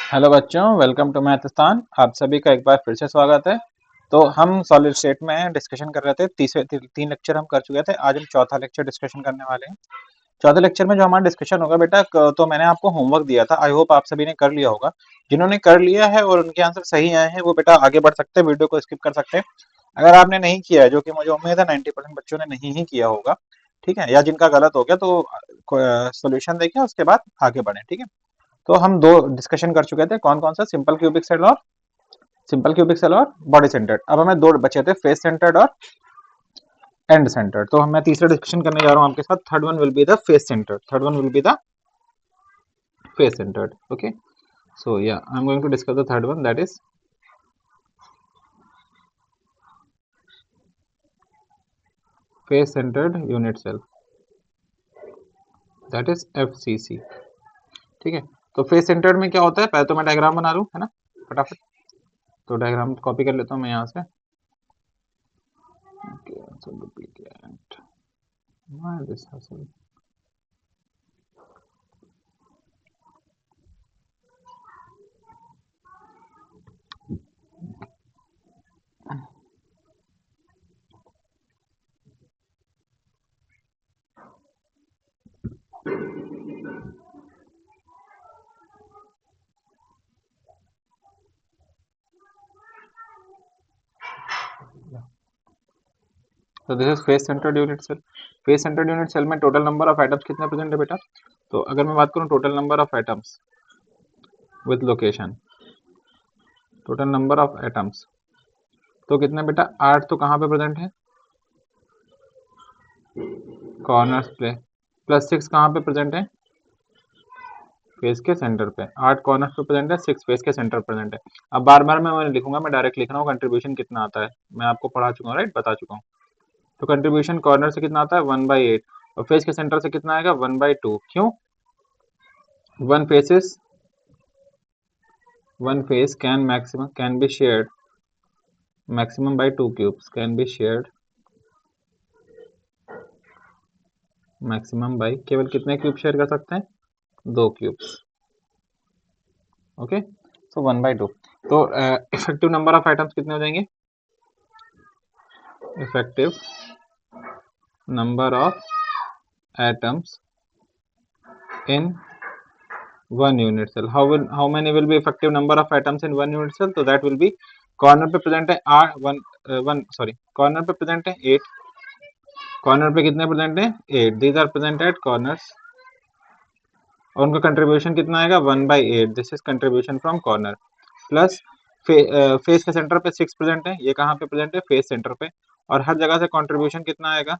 Hello बच्चों, welcome to मैथस्तान। आप सभी का एक बार फिर से स्वागत है। तो हम सॉलिड स्टेट में डिस्कशन कर रहे थे। तीन लेक्चर हम कर चुके थे। आज हम चौथा लेक्चर डिस्कशन करने वाले हैं। चौथे लेक्चर में जो हमारा डिस्कशन होगा बेटा, तो मैंने आपको होमवर्क दिया था। आई होप आप सभी ने कर लिया होगा। जिन्होंने कर लिया है और उनके आंसर सही आए हैं वो बेटा आगे बढ़ सकते हैं, वीडियो को स्किप कर सकते हैं। अगर आपने नहीं किया है, जो कि मुझे उम्मीद है 90% बच्चों ने नहीं ही किया होगा, ठीक है, या जिनका गलत हो गया, तो सोल्यूशन देखें उसके बाद आगे बढ़े, ठीक है। तो हम दो डिस्कशन कर चुके थे, कौन कौन सा, सिंपल क्यूबिक सेल और बॉडी सेंटर्ड। अब हमें दो बचे थे, फेस सेंटर्ड और एंड सेंटर्ड। तो मैं तीसरा डिस्कशन करने जा रहा हूं आपके साथ। Third one will be the face centred. Okay. So या I am going to discuss the third one, that is face centred unit cell, that is FCC. ठीक है। तो फेस सेंटर्ड में क्या होता है, पहले तो मैं डायग्राम बना लूं, है ना, फटाफट। तो डायग्राम कॉपी कर लेता हूं मैं यहाँ से। Okay, so duplicate, why this hassle? तो this is face centred unit cell. Face centred unit cell में टोटल नंबर ऑफ एटम्स कितने प्रेजेंट है बेटा? तो अगर मैं बात करूं total number of atoms with location, total number of atoms, तो कितने बेटा? 8 तो कहाँ पे प्रेजेंट है? कॉर्नर्स पे। प्लस 6 कहाँ पे प्रेजेंट है? फेस के सेंटर पे। 8 कॉर्नर्स पे प्रेजेंट है, 6 फेस के सेंटर प्रेजेंट है। अब बार बार मैं लिखूंगा, मैं डायरेक्ट लिख रहा हूँ कंट्रीब्यूशन कितना आता है। मैं आपको पढ़ा चुका हूँ, राइट, बता चुका हूँ। तो कंट्रीब्यूशन कॉर्नर से कितना आता है? 1/8। और फेस के सेंटर से कितना आएगा? 1/2। क्यों? One faces one face can be shared maximum by two cubes, can be shared maximum by, केवल कितने क्यूब शेयर कर सकते हैं? 2 क्यूब्स। ओके, सो 1/2। तो इफेक्टिव नंबर ऑफ आइटम्स कितने हो जाएंगे? Effective number of atoms in one unit cell, how many will be effective number of atoms in one unit cell? तो that will be, कॉर्नर पे present है are one one sorry corner पे present है 8। Corner पे कितने present है? 8। These are present at corners. और उनका कंट्रीब्यूशन कितना आएगा? 1/8। This is contribution from corner. Plus face के सेंटर पे 6 प्रेजेंट है। ये कहाँ पे प्रेजेंट है? फेस सेंटर पे। और हर जगह से कंट्रीब्यूशन कितना आएगा?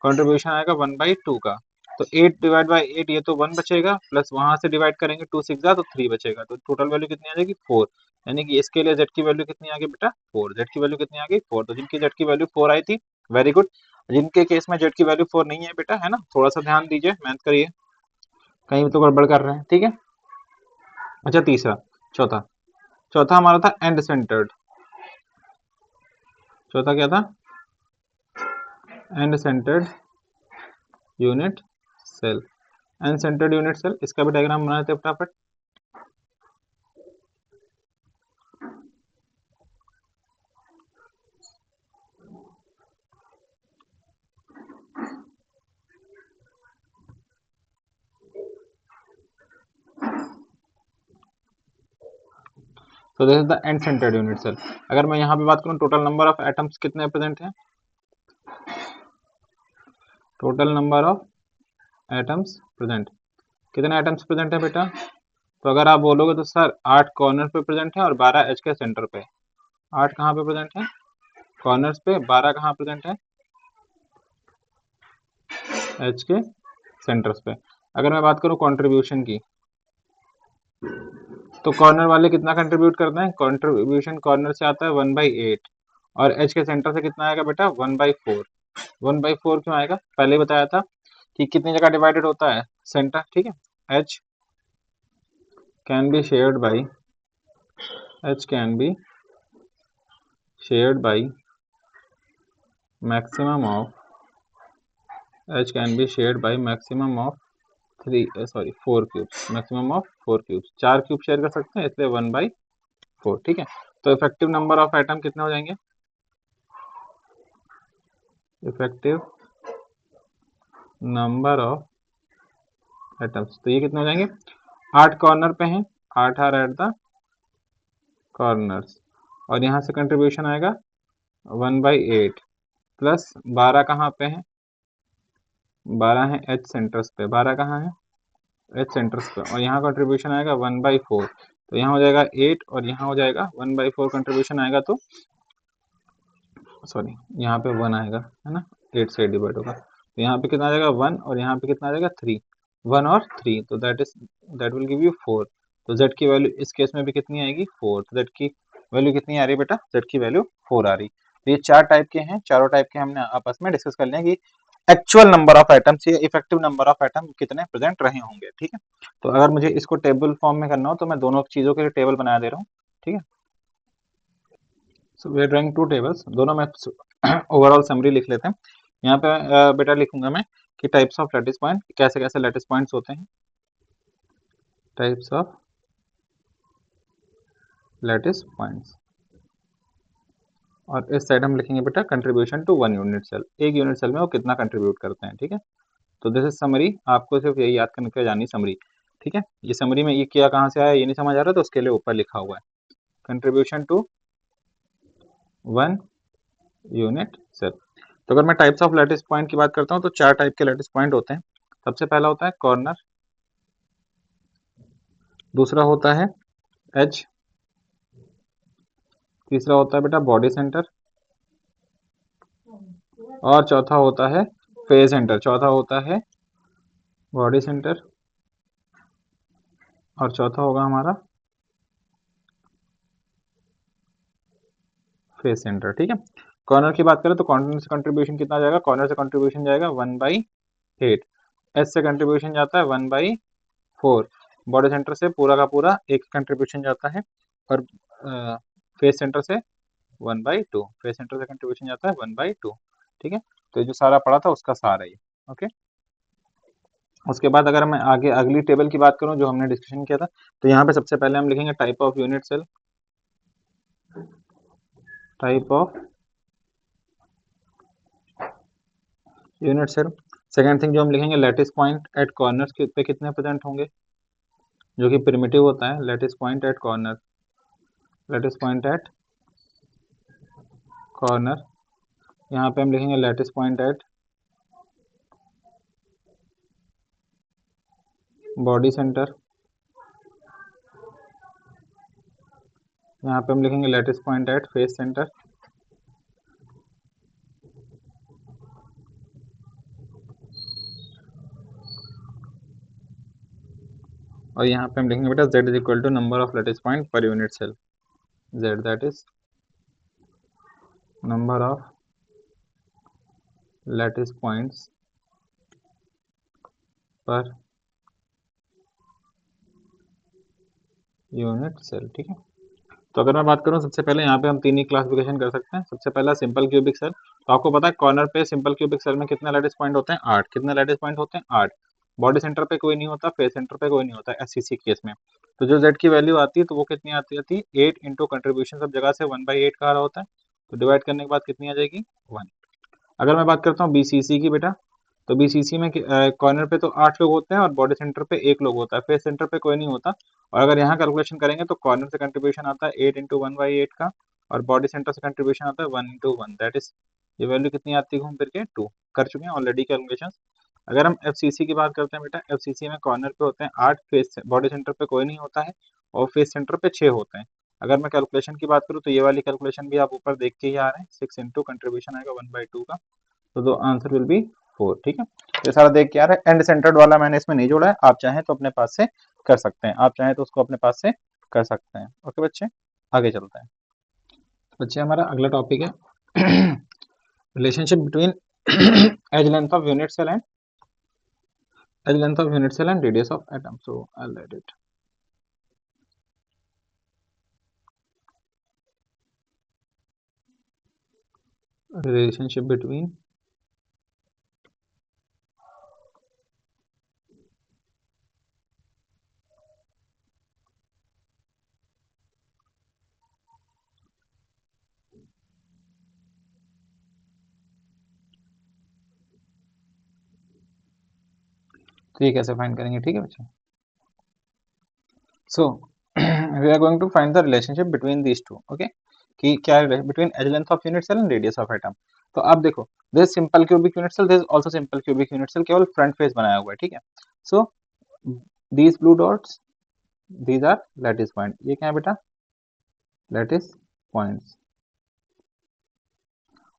कंट्रीब्यूशन आएगा 1/2 का। तो 8 डिवाइड बाई 8, ये तो 1 बचेगा, प्लस वहां से डिवाइड करेंगे 2 6 जा तो 3 बचेगा। तो टोटल वैल्यू कितनी आ जाएगी? 4। यानी कि इसके लिए जेड की वैल्यू कितनी आ गई बेटा? 4। जेड की वैल्यू कितनी आ गई? 4। तो जिनकी जेड की वैल्यू 4 आई थी, वेरी गुड। जिनके केस में जेड की वैल्यू 4 नहीं है बेटा, है ना, थोड़ा सा ध्यान दीजिए, मेहनत करिए, कहीं भी तो गड़बड़ कर रहे हैं, ठीक है। अच्छा, तीसरा, चौथा चौथा हमारा था एंड सेंटर्ड। चौथा क्या था? End centred unit cell. End centred unit cell, इसका भी डायग्राम बना देते फटाफट। तो this is the end centred unit cell. अगर मैं यहाँ पे बात करूँ, टोटल नंबर ऑफ एटम्स कितने प्रेजेंट हैं? Total number of atoms present, कितने एटम्स प्रेजेंट है बेटा? तो अगर आप बोलोगे तो सर 8 कॉर्नर पे प्रेजेंट है और 12 एच के सेंटर पे। 8 कहाँ पे प्रेजेंट है? कॉर्नर्स पे। 12 कहाँ प्रेजेंट है? एच के सेंटर्स पे। अगर मैं बात करूँ कंट्रीब्यूशन की, तो कॉर्नर वाले कितना कंट्रीब्यूट करते हैं? कंट्रीब्यूशन कॉर्नर से आता है 1/8। और एच के सेंटर से कितना आएगा बेटा? 1/4। 1/4 क्यों आएगा? पहले ही बताया था कि कितनी जगह डिवाइडेड होता है सेंटर, ठीक है। H can be shared by, H can be shared by maximum of, H can be shared by maximum of 4 cubes, maximum of 4 cubes, 4 cube share कर सकते हैं इसलिए 1/4, ठीक है। तो इफेक्टिव नंबर ऑफ एटम कितने हो जाएंगे, इफेक्टिव नंबर ऑफ एटम्स, तो ये कितने हो जाएंगे, 8 कॉर्नर पे हैं, 8 आर एट द कॉर्नर्स, और यहाँ से कंट्रीब्यूशन आएगा 1/8 प्लस 12 कहाँ पे है, 12 है एच सेंटर्स पे, 12 कहाँ है एच सेंटर्स पे, और यहाँ कंट्रीब्यूशन आएगा 1/4, तो यहाँ हो जाएगा 8 और यहाँ हो जाएगा 1/4 कंट्रीब्यूशन आएगा, तो सॉरी यहाँ पे 1 आएगा, है ना, 8 से डिवाइड होगा, तो यहाँ पे कितना आ जाएगा 1 और यहाँ पे कितना आ जाएगा 3, 1 और 3, तो दैट विल गिव यू 4, तो z की वैल्यू इस केस में भी कितनी आएगी 4, तो z की वैल्यू कितनी आ रही है बेटा, z की वैल्यू 4 आ रही। तो ये 4 टाइप के हैं, चारों टाइप के हमने आपस में डिस्कस कर लिया कि एक्चुअल नंबर ऑफ एटम्स या इफेक्टिव नंबर ऑफ एटम कितने प्रेजेंट रहे होंगे, ठीक है। तो अगर मुझे इसको टेबल फॉर्म में करना हो तो मैं दोनों चीजों के लिए टेबल बना दे रहा हूँ, ठीक है। So we are drawing 2 tables, दोनों में ओवरऑल समरी लिख लेते हैं। यहाँ पे बेटा लिखूंगा मैं कि टाइप्स ऑफ लैटिस पॉइंट, कैसे कैसे लैटिस पॉइंट्स होते हैं, टाइप्स ऑफ लैटिस पॉइंट्स, और इस साइड हम लिखेंगे बेटा कंट्रीब्यूशन टू 1 यूनिट सेल, एक यूनिट सेल में वो कितना कंट्रीब्यूट करते हैं, ठीक है। तो दिस इज समरी, आपको सिर्फ यही याद करने के जानी समरी, ठीक है। ये समरी में ये क्या कहाँ से आया ये नहीं समझ आ रहा, तो उसके लिए ऊपर लिखा हुआ है कंट्रीब्यूशन टू 1 यूनिट सेल। तो अगर मैं टाइप्स ऑफ लैटिस पॉइंट की बात करता हूँ तो 4 टाइप के लैटिस पॉइंट होते हैं। सबसे पहला होता है कॉर्नर, दूसरा होता है एज, तीसरा होता है बेटा बॉडी सेंटर, और चौथा होता है फेज सेंटर, चौथा होता है बॉडी सेंटर, और चौथा होगा हमारा फेज सेंटर, ठीक है। कॉर्नर की बात करें तो कॉर्नर से कंट्रीब्यूशन कितना जाएगा, कॉर्नर से कंट्रीब्यूशन जाएगा 1/8, एच से कंट्रीब्यूशन जाता है 1/4, बॉडी सेंटर से पूरा का पूरा एक कंट्रीब्यूशन जाता है, और फेस सेंटर से 1/2, फेस सेंटर से कंट्रीब्यूशन जाता है 1/2, ठीक है। तो ये जो सारा पड़ा था उसका सारा ही, ओके। उसके बाद अगर मैं आगे अगली टेबल की बात करूं जो हमने डिस्कशन किया था, तो यहाँ पे सबसे पहले हम लिखेंगे type of unit cell, type of unit cell. Second thing जो हम लिखेंगे लैटिस पॉइंट एट कॉर्नर्स पे कितने प्रेजेंट होंगे, जो कि प्रिमिटिव होता है, lattice point at corner, lattice point at corner, यहाँ पे हम लिखेंगे lattice point at body centre, यहाँ पे हम लिखेंगे lattice point at face centre, और यहाँ पे हम लिखेंगे बेटा z is equal to number of lattice point per unit cell, z that is number of lattice points per unit cell, ठीक है। तो अगर मैं बात करूं सबसे पहले यहाँ पे हम तीन ही क्लासिफिकेशन कर सकते हैं। सबसे पहला सिंपल क्यूबिक सेल, तो आपको पता है कॉर्नर पे सिंपल क्यूबिक सेल में कितने लैटिस पॉइंट होते हैं, 8, कितने लैटिस पॉइंट होते हैं 8, बॉडी सेंटर पे कोई नहीं होता, फेस सेंटर पे कोई नहीं होता एससीसी केस में। तो जो z की वैल्यू आती है तो वो कितनी आती है 8 इंटू कंट्रीब्यूशन सब जगह से 1/8 का आ रहा होता है, तो डिवाइड करने के बाद कितनी आ जाएगी 1। अगर मैं बात करता हूँ बीसीसी की बेटा, तो बीसीसी में कॉर्नर पे तो 8 लोग होते हैं और बॉडी सेंटर पे 1 लोग होता है, फेस सेंटर पे कोई नहीं होता। और अगर यहाँ कैलकुलेशन करेंगे तो कॉर्नर से कंट्रीब्यूशन आता है 8 इंटू 1/8 का, और बॉडी सेंटर से कंट्रीब्यूशन आता है 1 इंटू 1, दैट इज ये वैल्यू कितनी आती है घूम फिर के 2, कर चुके हैं ऑलरेडी कैलकुलेशन। अगर हम एफसीसी की बात करते हैं बेटा, एफसीसी में कॉर्नर पे होते हैं 8, फेस बॉडी सेंटर पे कोई नहीं होता है, और फेस सेंटर पे 6 होते हैं। अगर मैं कैलकुलेशन की बात करूँ तो ये वाली कैलकुलेशन भी आप ऊपर देख के ही आ रहे हैं, 6 इंटू कंट्रीब्यूशन आएगा 1/2 का, तो दो आंसर विल बी 4, ठीक है। ये सारा देख के आ रहा है, एंड सेंटर्ड वाला मैंने इसमें नहीं जोड़ा है, आप चाहें तो अपने पास से कर सकते हैं, आप चाहें तो उसको अपने पास से कर सकते हैं, ओके बच्चे। आगे चलते हैं बच्चे, हमारा अगला टॉपिक है relationship between edge length of unit cell and edge length of unit cell and radius of atom, so I let it relationship between तो ये कैसे फाइंड करेंगे, ठीक है बच्चों। So we are going to find the relationship between these two, okay, कि क्या between edge length of unit cell and radius of atom. तो अब देखो, this simple cubic unit cell, this also simple cubic unit cell, केवल front face बनाया हुआ है, ठीक है। So these blue dots, these are lattice point. ये क्या है बेटा, लैटिस पॉइंट्स।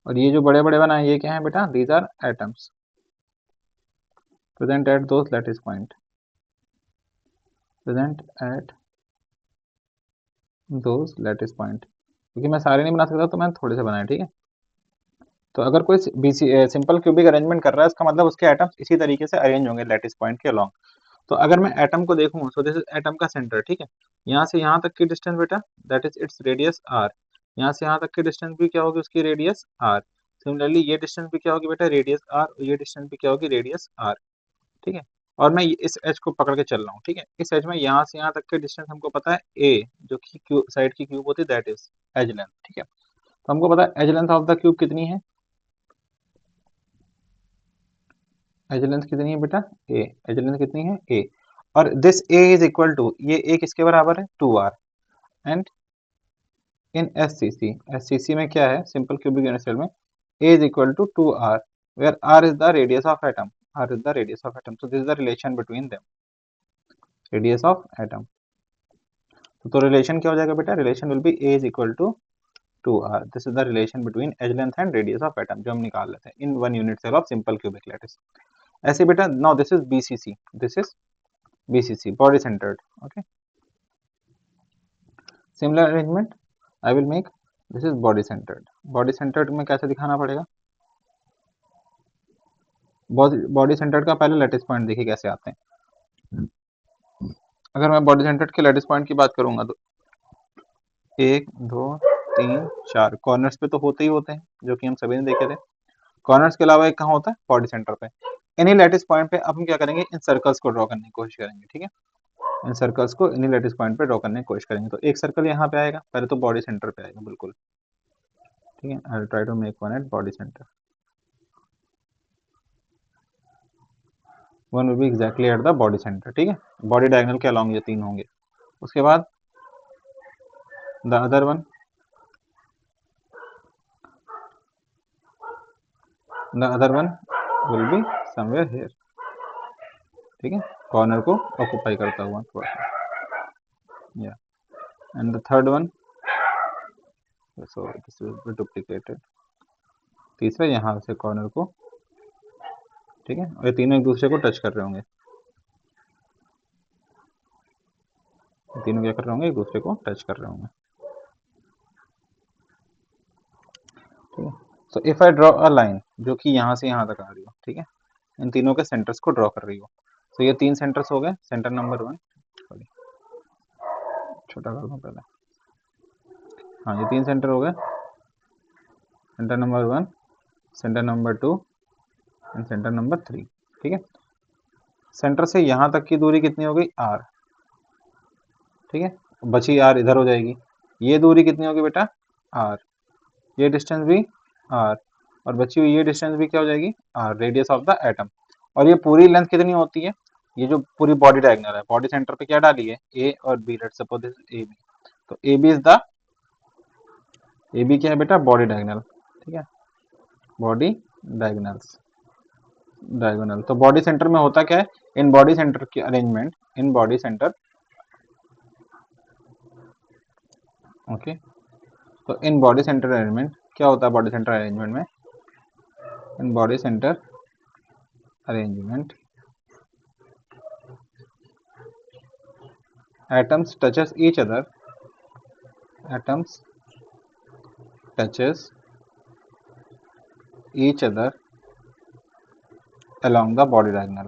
और ये जो बड़े बड़े बनाए ये क्या है बेटा, these are atoms present at those lattice point, present at those lattice point. क्योंकि मैं सारे नहीं बना सकता तो मैंने थोड़े से बनाए, ठीक है। तो अगर कोई सिंपल क्यूबिक अरेंजमेंट कर रहा है, इसका मतलब उसके एटम्स इसी तरीके से अरेंज होंगे लैटिस पॉइंट के अलोंग। तो अगर मैं एटम को देखूं, सो दिस इज एटम का सेंटर, ठीक है। यहाँ से यहाँ तक की डिस्टेंस बेटा, that is its radius r. यहाँ से यहाँ तक की डिस्टेंस भी क्या होगी, उसकी रेडियस आर। सिमिलरली ये डिस्टेंस भी क्या होगी बेटा, रेडियस आर। ये डिस्टेंस भी क्या होगी, रेडियस आर, ठीक है। और मैं इस एज को पकड़ के चल रहा हूँ, ठीक है। इस एज में यहाँ से यहाँ तक की डिस्टेंस हमको पता है ए, जो कि क्यूब साइड की क्यूब होती है, दैट इज एज लेंथ, ठीक है। तो हमको पता है edge length of the cube कितनी है, एज लेंथ कितनी है बेटा, ए। एज लेंथ कितनी है, ए। और this a is equal to, ये ए किसके बराबर है, 2r। एंड इन एससीसी में क्या है, सिंपल क्यूबिक यूनिट सेल में a is equal to 2r, where r is the radius of atom, r is the radius of atom, so this is the relation between them, radius of atom। तो relation क्या हो जाएगा बेटा, relation will be a is equal to 2r, this is the relation between edge length and radius of atom, जो हम निकाल लेते हैं in one unit cell of simple cubic lattice। ऐसे बेटा, now this is BCC, this is BCC, body centered, okay। Similar arrangement I will make, this is body centered। body centered में कैसे दिखाना पड़ेगा, बॉडी सेंटर्ड का पहले lattice point देखिए कैसे आते हैं। अगर मैं बॉडी सेंटर्ड के लैटिस पॉइंट की बात करूंगा तो 1 2 3 4 कॉर्नर्स पे तो होते ही होते हैं, जो कि हम सभी ने देखे थे। कॉर्नर्स के अलावा एक कहाँ होता है, बॉडी सेंटर पे। इन्हीं लैटिस पॉइंट पे अब हम क्या करेंगे, इन सर्कल्स को ड्रॉ करने की कोशिश करेंगे, ठीक है। इन सर्कल्स को इन्हीं लैटिस पॉइंट पे ड्रॉ करने की कोशिश करेंगे। तो एक सर्कल यहाँ पे आएगा, पहले तो बॉडी सेंटर पे आएगा बिल्कुल, ठीक है। I will try to make one at body centre, one will be exactly at the body centre, ठीक है। बॉडी डायगोनल के अलॉन्ग ये 3 होंगे। उसके बाद the other one, the other one will be somewhere here, ठीक है, कॉर्नर को ऑक्यूपाई करता हुआ थोड़ा सा, या। And the third one, so this will B duplicated, तीसरा यहाँ से कॉर्नर को, ठीक है। और ये तीनों एक दूसरे को टच कर रहे होंगे, तीनों क्या कर रहे होंगे, एक दूसरे को टच कर रहे होंगे, ठीक है। So if I draw a line जो कि यहाँ से यहाँ तक आ रही हो, ठीक है, इन तीनों के सेंटर्स को ड्रॉ कर रही हो। तो ये 3 सेंटर्स हो गए, सेंटर नंबर 1, सॉरी छोटा कर दूँ पहले, हाँ ये 3 सेंटर हो गए, centre number 1, centre number 2 and centre number 3, ठीक है। सेंटर से यहाँ तक की दूरी कितनी हो गई, r, ठीक है। बची r इधर हो जाएगी। ये दूरी कितनी होगी बेटा, r, ये डिस्टेंस भी r, और बची हुई ये डिस्टेंस भी क्या हो जाएगी, r, radius of the atom. और ये पूरी लेंथ कितनी होती है, ये जो पूरी बॉडी डायगोनल है, बॉडी सेंटर पे क्या डाली है, a और b, let's suppose this is ab। तो ab इज द, ab क्या है बेटा, बॉडी डायगोनल, ठीक है, बॉडी डायगोनल्स, डायगोनल। तो बॉडी सेंटर में होता क्या है, इन बॉडी सेंटर की arrangement, in body centre, okay. तो इन बॉडी सेंटर अरेंजमेंट क्या होता है, बॉडी सेंटर अरेंजमेंट में, in body centre arrangement atoms touches each other, atoms touches each other along the body diagonal।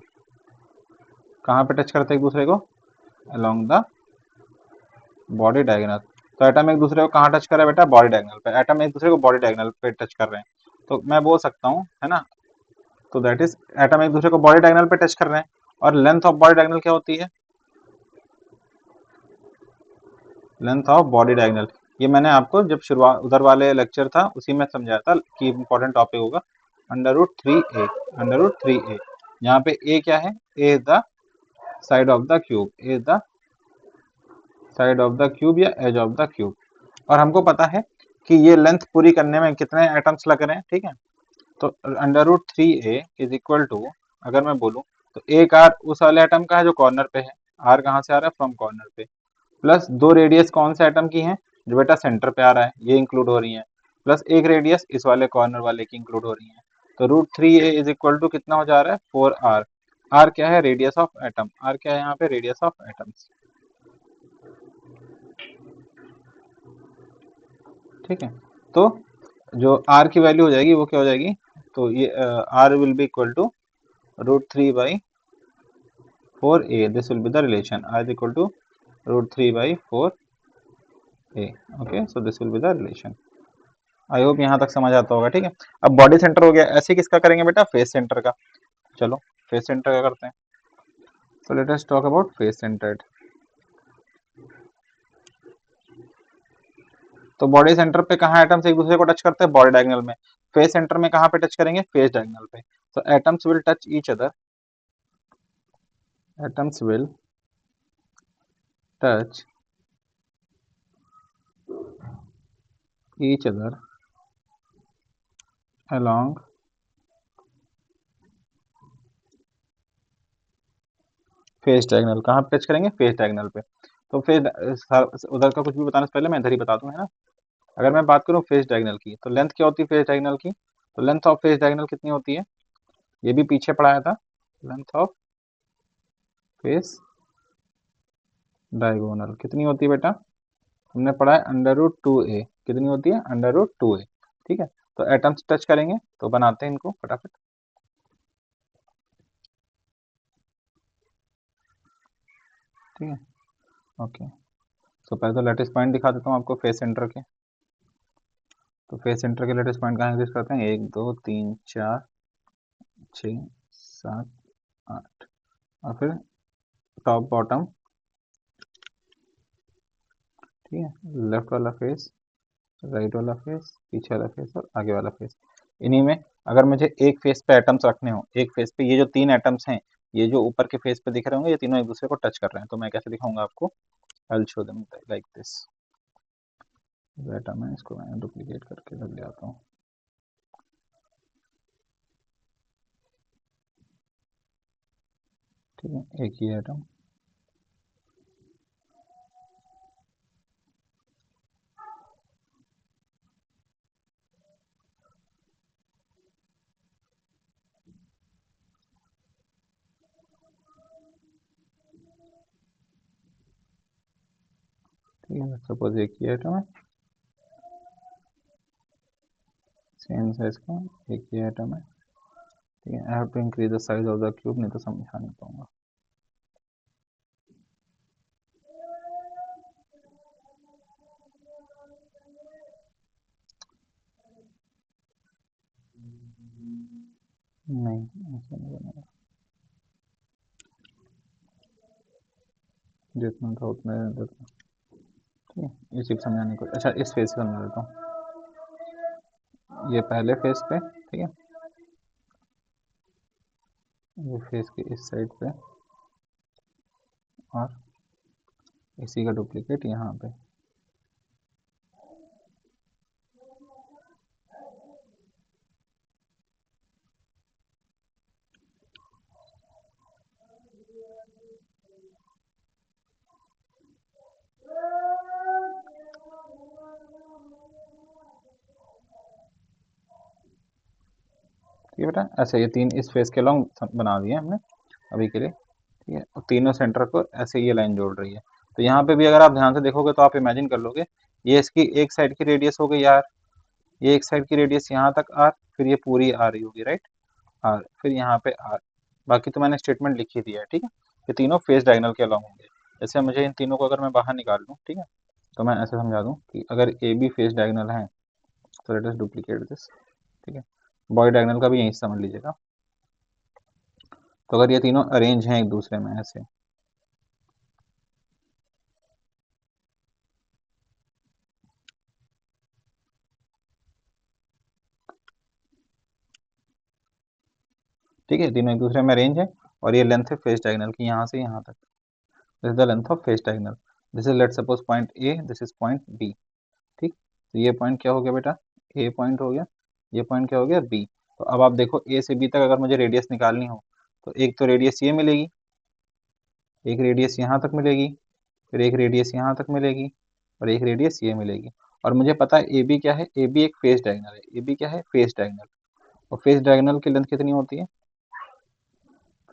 कहाँ पे touch करते हैं एक दूसरे को, along the body diagonal। तो एटम एक दूसरे को कहाँ टच कर रहा है बेटा, बॉडी डायगोनल पे। एटम एक दूसरे को बॉडी डायगोनल पे टच कर रहे हैं, तो मैं बोल सकता हूँ, है ना। तो दैट इज, एटम एक दूसरे को बॉडी डायगोनल पे टच कर रहे हैं, और लेंथ ऑफ बॉडी डायगोनल क्या होती है, लेंथ ऑफ बॉडी डायगोनल। ये मैंने आपको जब शुरुआत उधर वाले लेक्चर था उसी में समझाया था कि इंपॉर्टेंट टॉपिक होगा, under root 3a, under root 3a। यहाँ पे ए क्या है, A is the side of the cube, A is the side of the cube या एज ऑफ द क्यूब। और हमको पता है कि ये लेंथ पूरी करने में कितने एटम्स लग रहे हैं, ठीक है। तो under root 3a is equal to, अगर मैं बोलूं तो एक आर उस वाले एटम का है जो कॉर्नर पे है, आर कहाँ से आ रहा है, फ्रॉम कॉर्नर पे, प्लस दो रेडियस कौन से एटम की हैं, जो बेटा सेंटर पे आ रहा है, ये इंक्लूड हो रही है, प्लस एक रेडियस इस वाले कॉर्नर वाले की इंक्लूड हो रही है। तो root 3a is equal to कितना हो जा रहा है, 4r। आर क्या है, रेडियस ऑफ एटम, आर क्या है यहाँ पे, रेडियस ऑफ एटम्स, ठीक है। तो जो आर की वैल्यू हो जाएगी वो क्या हो जाएगी, तो ये r will be equal to root 3/4a, this will be the relation, r is equal to root 3/4a, okay, so this will be the relation। I hope यहाँ तक समझ आता होगा, ठीक है। अब बॉडी सेंटर हो गया, ऐसे किसका करेंगे बेटा, फेस सेंटर का। चलो फेस सेंटर का करते हैं। So let us talk about face centred. तो बॉडी सेंटर पे कहाँ एटम्स एक दूसरे को टच करते हैं, बॉडी डायगोनल में। फेस सेंटर में कहाँ पे टच करेंगे, फेस डायगोनल पे। So atoms will touch each other, atoms will touch each other along face diagonal. कहाँ पे टच करेंगे, फेस डायगोनल पे। तो फिर उधर का कुछ भी बताने से पहले मैं इधर ही बता दूं, है ना। अगर मैं बात करूं फेस डायगोनल की, तो लेंथ क्या होती है फेस डायगोनल की, तो लेंथ ऑफ फेस डायगोनल कितनी होती है, ये भी पीछे पढ़ाया था। लेंथ ऑफ फेस डायगोनल कितनी होती है बेटा, हमने पढ़ा है अंडर रूट 2a, कितनी होती है, अंडर रूट 2a, ठीक है। तो एटम्स टच करेंगे तो बनाते हैं इनको फटाफट, ठीक है। ओके, तो पहले तो लेटेस्ट पॉइंट दिखा देता हूँ आपको फेस सेंटर के। तो फेस सेंटर के लेटेस्ट पॉइंट कहाँ एग्जिस्ट करते हैं, 1 2 3 4 6 7 8, और फिर टॉप बॉटम, ठीक है, लेफ्ट वाला फेस, राइट वाला फेस, पीछे वाला फेस और आगे वाला फेस। इन्हीं में अगर मुझे एक फेस पे एटम्स रखने हो, एक फेस पे ये जो तीन एटम्स हैं, ये जो ऊपर के फेस पे दिख रहे होंगे, ये तीनों एक दूसरे को टच कर रहे हैं, तो मैं कैसे दिखाऊंगा आपको, I will show them like this. बेटा मैं इसको डुप्लीकेट करके रख ले आता हूँ, ठीक है, एक ही एटम, ठीक है, सपोज एक ही एटम है, सेम साइज का एक ही एटम है, ठीक है। I have to increase the size of the cube, नहीं तो समझा नहीं पाऊंगा। नहीं ऐसा नहीं बनेगा, जितना था उतना ही देता, ठीक है। इसी को समझाने को, अच्छा इस फेस पे समझा देता हूँ, ये पहले फेस पे, ठीक है, ये फेस के इस साइड पे, और इसी का डुप्लीकेट यहाँ पे। ठीक है बेटा, ऐसे ये तीन इस फेस के लॉन्ग बना दिए हमने अभी के लिए, ठीक है, और तीनों सेंटर को ऐसे ये लाइन जोड़ रही है। तो यहाँ पे भी अगर आप ध्यान से देखोगे तो आप इमेजिन कर लोगे, ये इसकी एक साइड की रेडियस हो गई आर, ये एक साइड की रेडियस यहाँ तक आर, फिर ये पूरी आ रही होगी, राइट, आर, फिर यहाँ पे आर। बाकी तो मैंने स्टेटमेंट लिख ही दिया है, ठीक है। ये तीनों फेस डायगोनल के अलॉन्ग होंगे। जैसे मुझे इन तीनों को अगर मैं बाहर निकाल लूँ, ठीक है, तो मैं ऐसे समझा दूँ कि अगर ए बी फेस डायगोनल है, तो लेट अस डुप्लीकेट दिस, ठीक है। बॉडी डायगोनल का भी यहीं से समझ लीजिएगा। तो अगर ये तीनों अरेंज हैं एक दूसरे में ऐसे, ठीक है, तीनों एक दूसरे में रेंज है, और ये लेंथ है फेस डायगोनल की यहाँ से यहाँ तक, this is the length of face diagonal, this is let suppose point A, this is point B. ठीक, तो ये पॉइंट क्या हो गया बेटा, ए पॉइंट हो गया, ये पॉइंट क्या हो गया, बी। तो अब आप देखो ए से बी तक अगर मुझे रेडियस निकालनी हो, तो एक तो रेडियस ये मिलेगी, एक रेडियस यहाँ तक मिलेगी, फिर एक रेडियस यहाँ तक मिलेगी, और एक रेडियस ये मिलेगी। और मुझे पता है ए बी क्या है, ए बी एक फेस डायगोनल है, ए बी क्या है, फेस डायगोनल। और फेस डायगोनल की लेंथ कितनी होती है,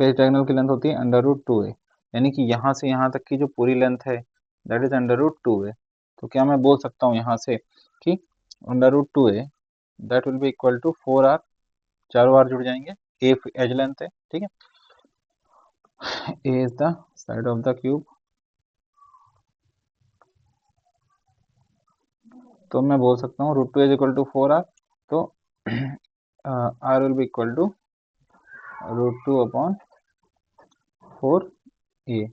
फेस डायगोनल की लेंथ होती है अंडर रूट टू ए, यानी कि यहाँ से यहाँ तक की जो पूरी लेंथ है that is under root two A. तो क्या मैं बोल सकता हूँ यहाँ से कि under root two A that will be equal to 4r, चारों बार जुड़ जाएंगे, ए एज लेंथ है, ठीक है, A is the side of the cube. तो मैं बोल सकता हूँ root two is equal to 4r, तो R will be equal to root two upon 4a,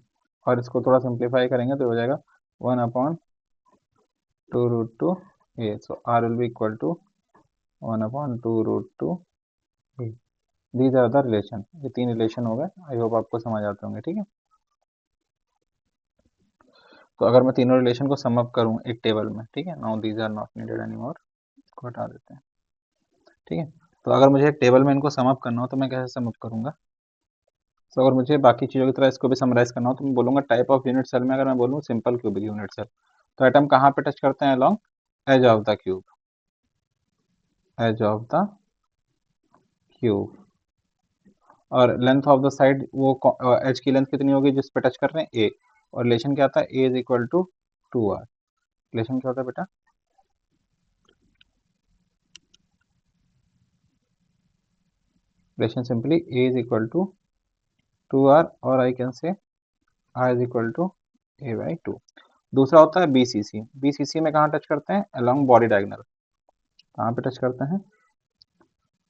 और इसको थोड़ा सिंप्लीफाई करेंगे तो हो जाएगा 1 upon 2 root two a, so r will be equal to 1 upon 2 root two a। These are the relation, ये तीन रिलेशन हो गए, आई होप आपको समझ आते होंगे, ठीक है। तो अगर मैं तीनों रिलेशन को सम अप करूँ एक टेबल में, ठीक है, now these are not needed any more, इसको हटा देते हैं, ठीक है। तो अगर मुझे एक टेबल में इनको सम अप करना हो तो मैं कैसे सम अप करूँगा, तो अगर मुझे बाकी चीज़ों की तरह इसको भी समराइज करना हो तो मैं बोलूँगा टाइप ऑफ यूनिट सेल में, अगर मैं बोलूँ सिंपल क्यूबिक यूनिट सेल, तो एटम कहाँ पे टच करते हैं, along edge of the cube, edge of the cube. और लेंथ ऑफ द साइड वो एज की लेंथ कितनी होगी जिस पे टच कर रहे हैं, ए, और रिलेशन क्या आता है, A is equal to 2r। Relation क्या होता है बेटा, relation simply A is equal to 2r, और I can say r is equal to a by 2। दूसरा होता है बीसीसी, बीसीसी में कहाँ टच करते हैं, अलोंग बॉडी डायगोनल, कहाँ पे टच करते हैं,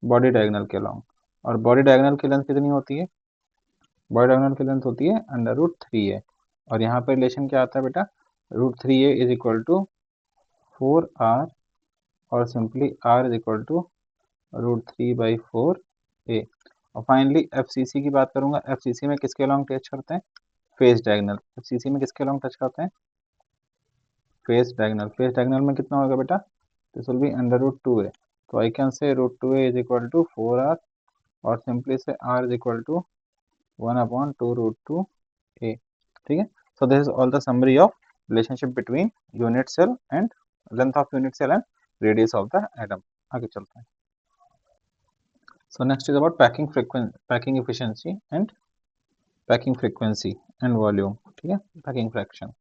बॉडी डायगोनल के अलोंग। और बॉडी डायगोनल की लेंथ कितनी होती है, बॉडी डायगोनल की लेंथ होती है अंडर रूट थ्री ए, और यहाँ पे रिलेशन क्या आता है बेटा, root three A is equal to 4r, और simply r is equal to root three by four A. और फाइनली एफसीसी की बात करूंगा, एफसीसी में किसके अलोंग टच करते हैं, फेस डायगोनल, एफसीसी में किसके अलोंग टच करते हैं, फेस डायगोनल। फेस डायगोनल में कितना होगा बेटा, this will be under root two A, तो I can say root two A is equal to 4r, और simply say r is equal to 1 upon 2 root two A, ठीक है। So this is all the summary of relationship between unit cell and length of unit cell and radius of the atom. आगे चलते हैं। So next is about packing frequency, packing efficiency and packing frequency and volume, ठीक है, packing fraction।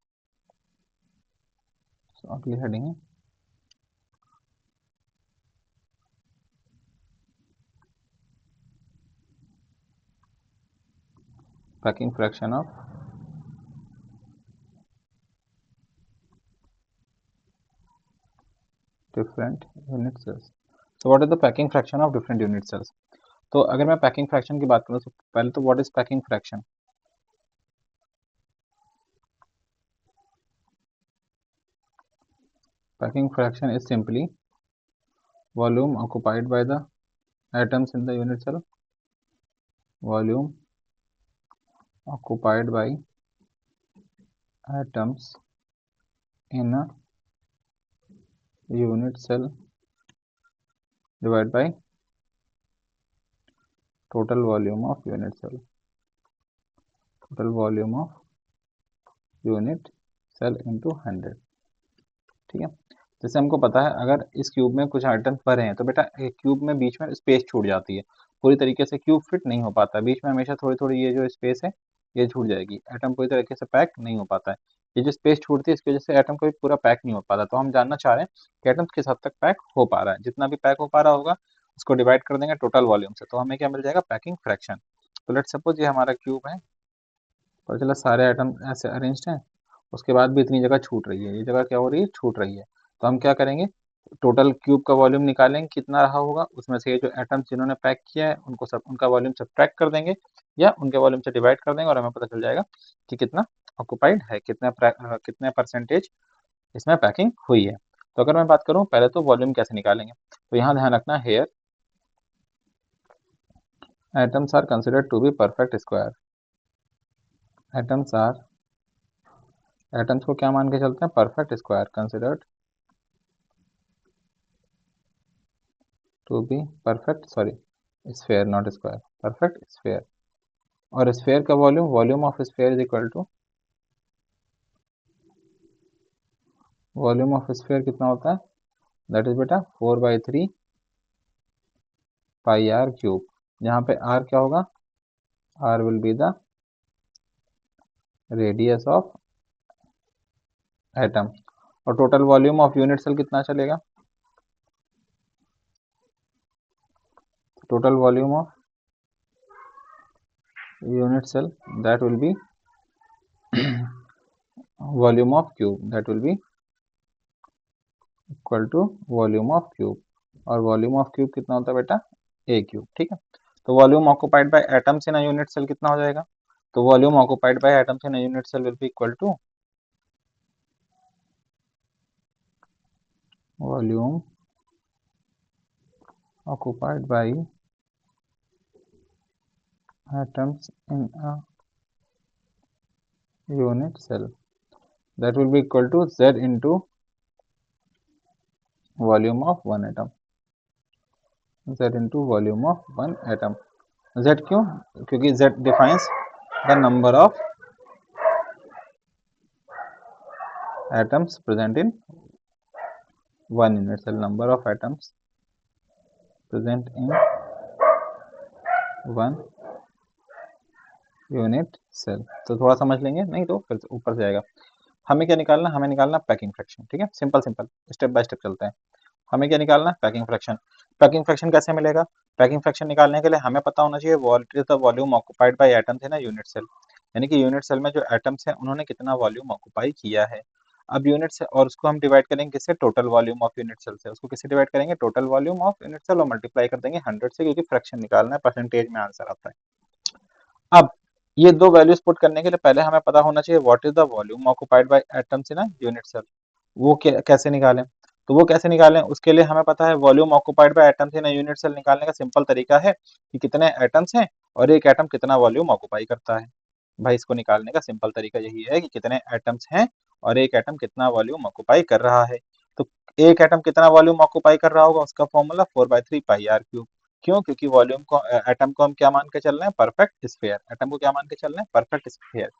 So अगली heading है packing fraction of different unit cells। So what is the packing fraction of different unit cells? तो अगर मैं packing fraction की बात करूँ तो पहले तो what is packing fraction? Packing fraction is simply volume occupied by the atoms in the unit cell, volume occupied by atoms in a unit cell divided by total volume of unit cell, total volume of unit cell into 100, ठीक है। जैसे हमको पता है अगर इस cube में कुछ आइटम्स भरे हैं तो बेटा क्यूब में बीच में स्पेस छूट जाती है, पूरी तरीके से क्यूब फिट नहीं हो पाता, बीच में हमेशा थोड़ी थोड़ी ये जो स्पेस है ये छूट जाएगी, एटम पूरी तरीके से पैक नहीं हो पाता है। ये जो स्पेस छूटती है इसकी वजह से एटम कभी पूरा पैक नहीं हो पाता। तो हम जानना चाह रहे हैं कि एटम किस हद तक पैक हो पा रहा है, जितना भी पैक हो पा रहा होगा उसको डिवाइड कर देंगे टोटल वॉल्यूम से, तो हमें क्या मिल जाएगा, पैकिंग फ्रैक्शन। तो लेट्स सपोज ये हमारा क्यूब है, और चला सारे आइटम ऐसे अरेंज्ड हैं, उसके बाद भी इतनी जगह छूट रही है, ये जगह क्या हो रही है, छूट रही है। तो हम क्या करेंगे, टोटल क्यूब का वॉल्यूम निकालेंगे कितना रहा होगा, उसमें से ये जो एटम्स जिन्होंने पैक किया है उनको सब उनका वॉल्यूम सब्ट्रैक्ट कर देंगे या उनके वॉल्यूम से डिवाइड कर देंगे, और हमें पता चल जाएगा कि कितना ऑक्युपाइड है, कितने परसेंटेज इसमें पैकिंग हुई है। तो अगर मैं बात करूँ पहले तो वॉल्यूम कैसे निकालेंगे, तो यहाँ ध्यान रखना hair atoms are considered to be perfect square. atoms को क्या मान के चलते हैं? perfect square considered to be perfect sphere not square, perfect sphere. और sphere का volume of sphere is equal to volume of sphere कितना होता है? दैट इज बेटा 4/3 पाई आर क्यूब. यहाँ पे आर क्या होगा? R will be the radius of atom. और total volume of unit cell कितना चलेगा? Total volume of unit cell that will be volume of cube, that will be equal to volume of cube. और volume of cube कितना होता है बेटा? A cube. ठीक है. तो volume occupied by atoms in a unit cell कितना हो जाएगा? तो volume occupied by atoms in a unit cell will be equal to volume occupied by atoms in a unit cell, that will be equal to Z into volume of one atom. Z into volume of one atom. Z क्यों? क्योंकि Z defines the number of atoms present in one unit cell. Number of atoms present in one unit cell. तो थोड़ा समझ लेंगे, नहीं तो फिर ऊपर से जाएगा. हमें क्या निकालना? हमें निकालना पैकिंग फ्रैक्शन. ठीक है, सिंपल स्टेप बाय स्टेप चलते हैं. हमें क्या निकालना? Packing fraction. पैकिंग फ्रैक्शन कैसे मिलेगा? पैकिंग फ्रैक्शन निकालने के लिए हमें पता होना चाहिए what is the volume occupied by atoms in a unit cell. यानी कि यूनिट सेल में जो एटम्स हैं उन्होंने कितना वॉल्यूम ऑक्युपाई किया है. अब यूनिट से और उसको हम डिवाइड करेंगे किससे? Total volume of unit cell से. उसको किससे डिवाइड करेंगे? Total volume of unit cell और मल्टीप्लाई कर देंगे 100 से, क्योंकि फ्रैक्शन निकालना है, परसेंटेज में आंसर आता है. अब ये दो वैल्यूज पुट करने के लिए पहले हमें पता होना चाहिए what is the volume occupied by atoms in a unit cell. वो कैसे निकालें? तो वो कैसे निकालें? उसके लिए हमें पता है volume occupied by atoms in a unit cell निकालने का सिंपल तरीका है कि कितने एटम्स हैं और एक एटम कितना वॉल्यूम ऑक्युपाई करता है. भाई इसको निकालने का सिंपल तरीका यही है कि कितने एटम्स हैं और एक एटम कितना वॉल्यूम ऑक्युपाई कर रहा है. तो एक एटम कितना वॉल्यूम ऑक्युपाई कर रहा होगा, उसका फॉर्मूला 4/3 पाई आर क्यूब. क्यों? क्योंकि वॉल्यूम को एटम को हम क्या मान के चल रहे हैं? Perfect sphere. एटम को क्या मान के चल रहे हैं? Perfect sphere.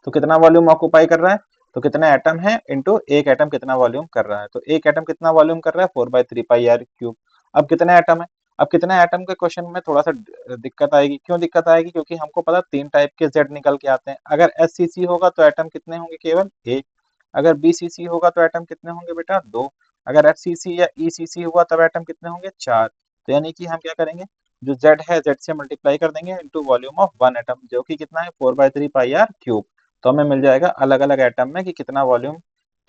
तो कितना वॉल्यूम ऑक्युपाई कर रहा है? तो कितने एटम है इंटू एक एटम कितना वॉल्यूम कर रहा है. तो एक एटम कितना वॉल्यूम कर रहा है? 4/3 पाई आर क्यूब. अब कितने एटम है? अब कितने एटम के क्वेश्चन में थोड़ा सा दिक्कत आएगी. क्यों दिक्कत आएगी? क्योंकि हमको पता 3 टाइप के जेड निकल के आते हैं. अगर एससीसी होगा तो एटम कितने होंगे? केवल एक. अगर बीसीसी होगा तो एटम कितने होंगे बेटा? दो. अगर एफसीसी या ईसीसी हुआ तब एटम कितने होंगे? चार. तो यानी कि हम क्या करेंगे? जो जेड है जेड से मल्टीप्लाई कर देंगे into volume of one atom, जो कि कितना है? 4/3 पाई आर क्यूब. तो हमें मिल जाएगा अलग अलग एटम में कि कितना वॉल्यूम,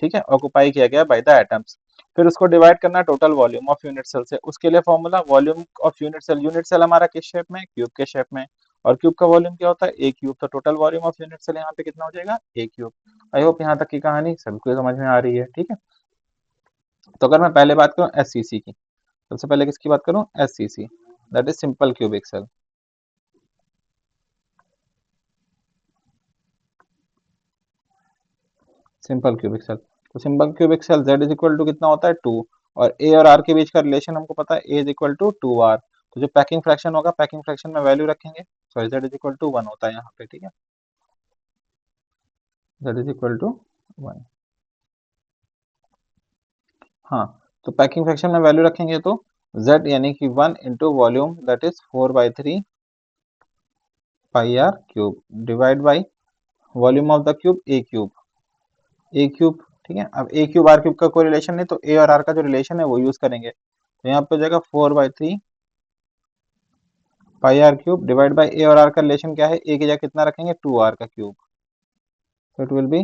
ठीक है, ऑक्युपाई किया गया बाय द एटम्स. फिर उसको डिवाइड करना total volume of unit cell से. उसके लिए formula volume of unit cell. Unit cell हमारा किस शेप में? क्यूब के शेप में. और क्यूब का वॉल्यूम क्या होता है? A cube. तो total volume of unit cell यहाँ पे कितना हो जाएगा? ए क्यूब. आई होप यहाँ तक की कहानी सबको समझ में आ रही है. ठीक है. तो अगर मैं पहले बात करूँ एससीसी की, सबसे पहले किसकी बात करूँ? SCC, that is simple cubic cell. Simple cubic cell. तो simple cubic cell z is equal to कितना होता है? 2. और a और r के बीच का रिलेशन हमको पता है, a is equal to 2r. तो जो पैकिंग फ्रैक्शन होगा, पैकिंग फ्रैक्शन में वैल्यू रखेंगे. Sorry, z is equal to 1 होता है यहाँ पे. ठीक है, z इज इक्वल टू 1. हाँ, तो पैकिंग फ्रैक्शन में वैल्यू रखेंगे तो z यानी कि 1 into volume that is 4/3 pi are cube divide by volume of the cube a cube. A cube, ठीक है. अब ए क्यूब आर क्यूब का कोई रिलेशन नहीं, तो ए और आर का जो रिलेशन है वो यूज करेंगे. तो यहाँ पे हो जाएगा 4/3 pi are cube divide by ए और आर का रिलेशन क्या है? ए की जगह कितना रखेंगे? 2r का क्यूब. तो it will be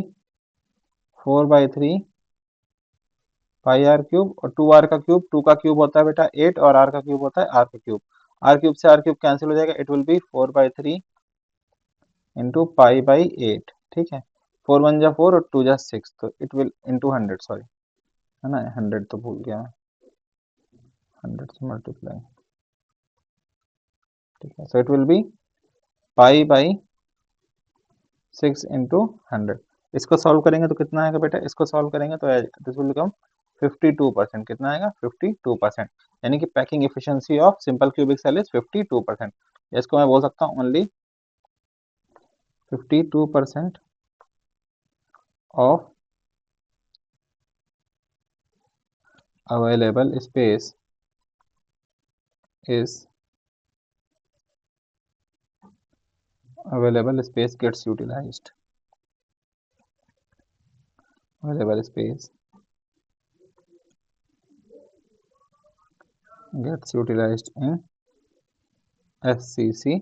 4/3 pi are cube. और 2r का क्यूब, 2 का क्यूब होता है बेटा 8 और r का क्यूब होता है r का क्यूब. r क्यूब से r क्यूब कैंसिल हो जाएगा. It will be 4/3 into pi by 8. ठीक है, 4 1 जा 4 और 2 जा 6, तो इट विल इंटू 100. सॉरी, है ना, 100 तो भूल गया मैं, 100 से मल्टीप्लाई. ठीक है। So it will B pi by 6 into 100। इसको सॉल्व करेंगे तो कितना आएगा बेटा, इसको सॉल्व करेंगे तो दिस विल बिकम 52%। कितना आएगा 52%, यानी कि packing efficiency of simple cubic cell is 52%। इसको मैं बोल सकता हूँ ओनली 52% ऑफ available space is available space gets utilized. Available space gets utilized in SCC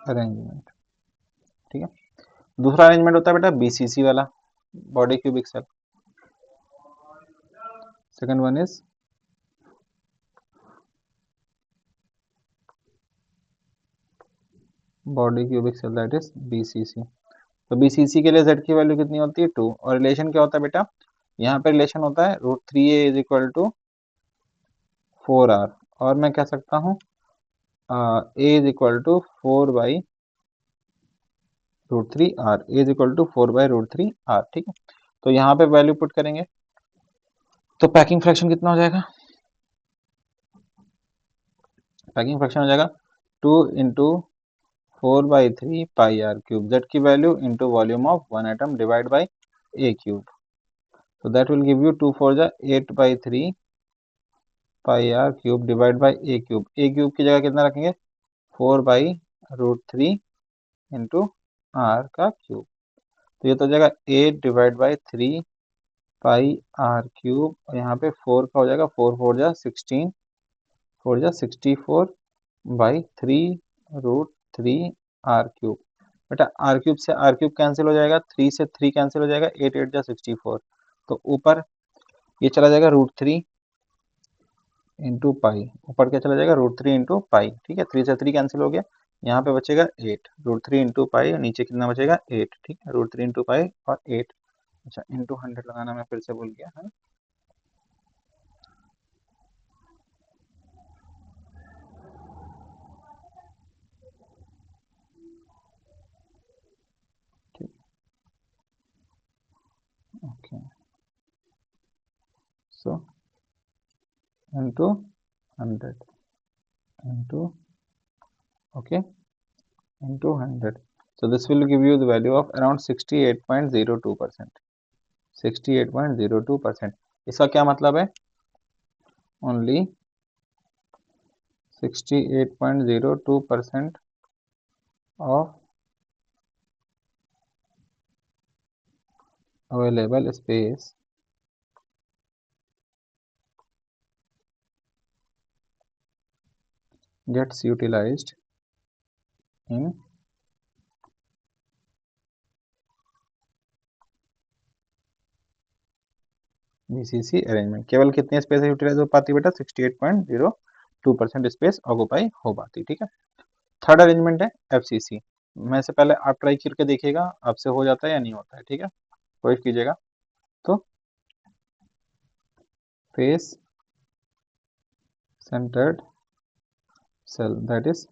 arrangement. ठीक है। दूसरा अरेंजमेंट होता है बेटा BCC वाला, body cubic cell. Second one is body cubic cell, that is BCC। तो BCC के लिए z की वैल्यू कितनी होती है 2, और रिलेशन क्या होता है बेटा, यहाँ पे रिलेशन होता है √3a is equal to 4r, और मैं कह सकता हूँ a is equal to 4 by √3r, a is equal to 4 by √3r। ठीक है। तो यहाँ पे वैल्यू पुट करेंगे तो पैकिंग फ्रैक्शन कितना हो जाएगा, पैकिंग फ्रैक्शन हो जाएगा 2 into 4/3 pi are cube, z की value into volume of one atom divide by a cube. So that will give you 2 4 जा 8/3 pi are cube divide by a cube. a cube की जगह कितना रखेंगे 4/√3 into are का cube. तो ये तो हो जाएगा 8 divide by 3 pi are cube, और यहाँ पे 4 का हो जाएगा 4 4 जा 16, 4 जा 64 बाई 3√3 आर क्यूब। बेटा आर क्यूब से आर क्यूब कैंसिल हो जाएगा, 3 से 3 कैंसिल हो जाएगा, 8 8 जा 64। तो ऊपर ये चला जाएगा √3 इंटू पाई, ऊपर क्या चला जाएगा √3 इंटू पाई। ठीक है, 3 से 3 कैंसिल हो गया, यहाँ पे बचेगा 8, √3 इंटू पाई, नीचे कितना बचेगा 8। ठीक है, √3 इंटू पाई और 8। अच्छा, इंटू 100 लगाना मैं फिर से भूल गया है। ठीक, okay, so into 100 into, okay, into 100. So this will give you the value of around 68.02%. 68.02%। इसका क्या मतलब है, only 68.02% of available space gets utilized in BCC arrangement. केवल कितनी स्पेस यूटिलाइज हो पाती है बेटा, 68.02% स्पेस ऑक्यूपाई हो पाती। ठीक है। थर्ड अरेंजमेंट है FCC। मैं से पहले आप ट्राई करके देखिएगा आपसे हो जाता है या नहीं होता है। ठीक है, कोशिश कीजिएगा। तो face centred cell, that is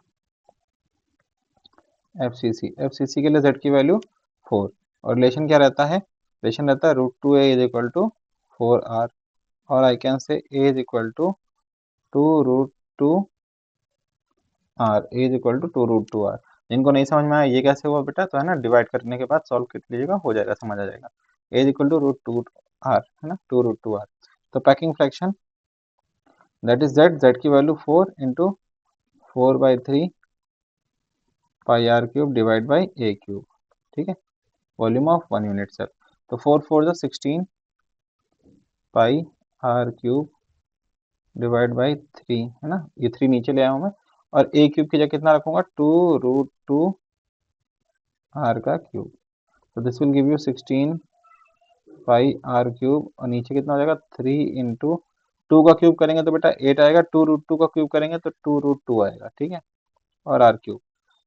FCC के लिए z की वैल्यू 4, और रिलेशन क्या रहता है, रिलेशन रहता है √2a is equal to 4r, और I can say a is equal to 2√2r, a is equal to 2√2r। जिनको नहीं समझ में आया ये कैसे हुआ बेटा, तो है ना, डिवाइड करने के बाद सॉल्व कर लीजिएगा, हो जाएगा, समझ आ जाएगा। a is equal to √2r है ना, 2√2r। तो packing fraction that is z की value 4 into 4/3 pi are cube divide by a cube. ठीक है, volume of one unit cell. तो 4 4 जा 16 pi are cube divide by 3 है ना, ये 3 नीचे ले आया हूँ मैं, और a क्यूब की जगह कितना रखूंगा 2√2 आर का क्यूब। तो this will give you 16 pi are cube, और नीचे कितना हो जाएगा 3 इंटू 2 का क्यूब करेंगे तो बेटा 8 आएगा, 2√2 का क्यूब करेंगे तो 2√2 आएगा। ठीक है, और आर क्यूब,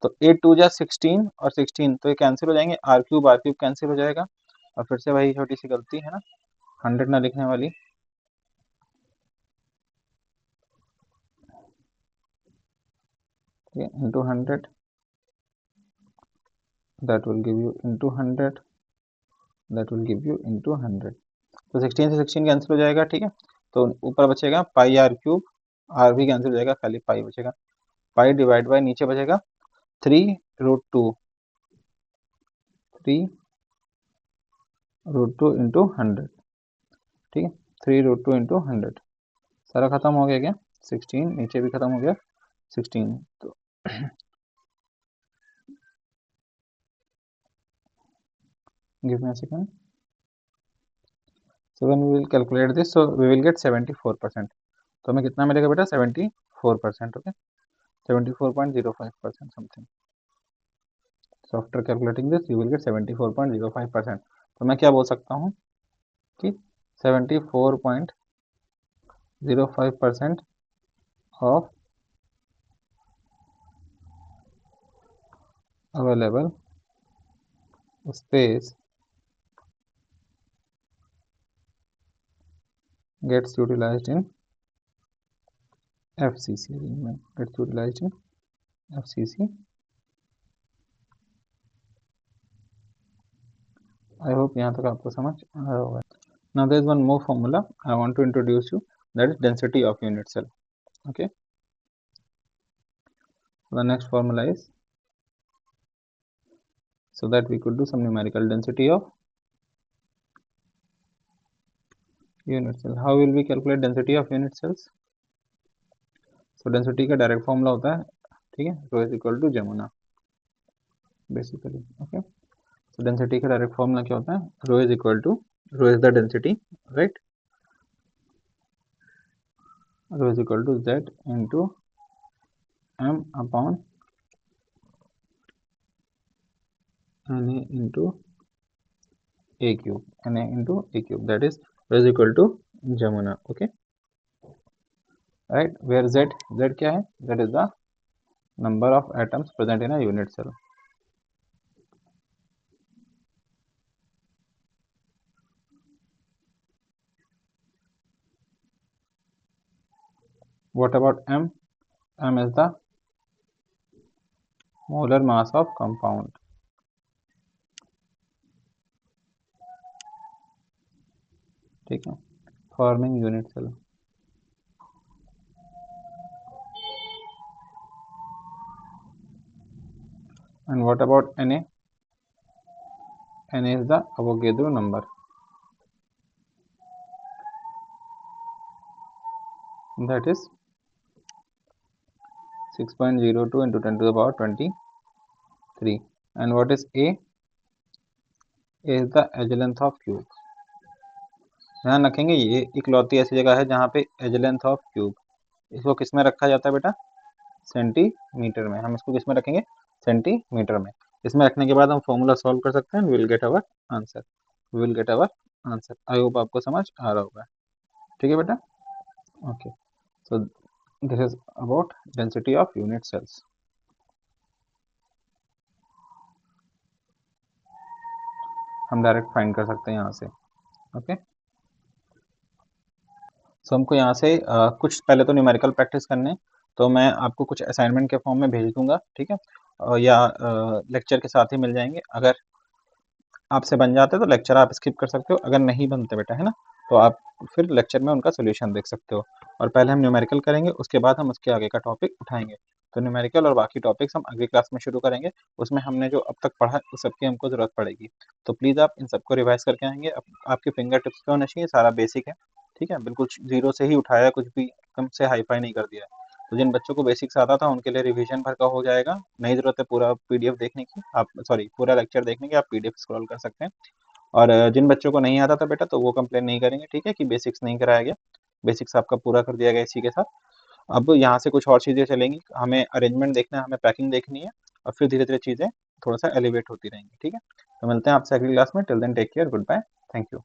तो 8 2 जा 16 और 16 तो ये कैंसिल हो जाएंगे, आर क्यूब कैंसिल हो जाएगा, और फिर से वही छोटी सी गलती है ना, 100 ना लिखने वाली, ठीक है, into 100, that will give you into 100, that will give you into 100. तो 16 से 16 कैंसिल हो जाएगा, ठीक है। तो ऊपर बचेगा पाई आर क्यूब, आर भी कैंसिल हो जाएगा, खाली पाई बचेगा। पाई डिवाइड बाय नीचे बचेगा 3√2, 3√2 इंटू 100, ठीक है। 3√2 इंटू 100 सारा खत्म हो गया क्या? 16 नीचे भी खत्म हो गया 16। तो give me a second. So when we will calculate this, so we will get 74%. तो हमें कितना मिलेगा बेटा? 74%, okay, 74.05% something. So after calculating this, you will get 74.05%. तो मैं क्या बोल सकता हूँ कि 74.05% of available space gets utilized in FCC arrangement, gets utilized in FCC. I hope यहाँ तक आपको समझ आ रहा होगा। Now there is one more formula I want to introduce you, that is density of unit cell. Okay. The next formula is, so that we could do some numerical density of unit cell. How will we calculate density of unit cells? So density का direct formula होता है, ठीक है, rho is equal to Jamuna basically. Okay. So density का direct formula क्या होता है? Rho is equal to, rho is the density, right? Rho is equal to Z into M upon Na into A cube, Na into A cube, that is rho is equal to Jamuna. Okay, right, where Z क्या है? That is the number of atoms present in a unit cell. What about M? M is the molar mass of compound. ठीक है, forming unit cell. And what about Na? Na is the Avogadro number. That is 6.02 into 10 to the power 23. And what is A? A is the edge length of cube. ध्यान रखेंगे ये इकलौती ऐसी जगह है जहाँ पे एज लेंथ ऑफ क्यूब, इसको किस में रखा जाता है बेटा? सेंटीमीटर में। हम इसको किस में रखेंगे? सेंटीमीटर में। इसमें रखने के बाद हम फॉर्मूला सॉल्व कर सकते हैं, will get our answer, will get our answer. I hope आपको समझ आ रहा होगा, ठीक है बेटा। Okay, so this is about density of unit cells. हम डायरेक्ट फाइंड कर सकते हैं यहाँ से, ओके। सो हमको यहाँ से कुछ पहले तो न्यूमेरिकल प्रैक्टिस करने, तो मैं आपको कुछ असाइनमेंट के फॉर्म में भेज दूंगा, ठीक है, या लेक्चर के साथ ही मिल जाएंगे। अगर आपसे बन जाते तो लेक्चर आप स्किप कर सकते हो, अगर नहीं बनते बेटा, है ना, तो आप फिर लेक्चर में उनका सोल्यूशन देख सकते हो। और पहले हम न्यूमेरिकल करेंगे, उसके बाद हम उसके आगे का टॉपिक उठाएंगे। तो न्यूमेरिकल और बाकी टॉपिक्स हम अगली क्लास में शुरू करेंगे, उसमें हमने जो अब तक पढ़ा है उस सबकी हमको ज़रूरत पड़ेगी। तो प्लीज़ आप इन सबको रिवाइज करके आएंगे, आपके फिंगर टिप्स पे होना चाहिए, सारा बेसिक है, ठीक है, बिल्कुल जीरो से ही उठाया, कुछ भी कम से हाईफाई नहीं कर दिया। तो जिन बच्चों को बेसिक्स आता था उनके लिए रिवीजन भर का हो जाएगा, नहीं ज़रूरत है पूरा पीडीएफ देखने की, आप सॉरी पूरा लेक्चर देखने की, आप पीडीएफ स्क्रॉल कर सकते हैं। और जिन बच्चों को नहीं आता था बेटा तो वो कंप्लेन नहीं करेंगे, ठीक है, कि बेसिक्स नहीं कराया गया, बेसिक्स आपका पूरा कर दिया गया इसी के साथ। अब यहाँ से कुछ और चीज़ें चलेंगी, हमें अरेंजमेंट देखना है, हमें पैकिंग देखनी है, और फिर धीरे धीरे चीज़ें थोड़ा सा एलिवेट होती रहेंगी, ठीक है। तो मिलते हैं आपसे अगली क्लास में, till then take care, good bye, thank you.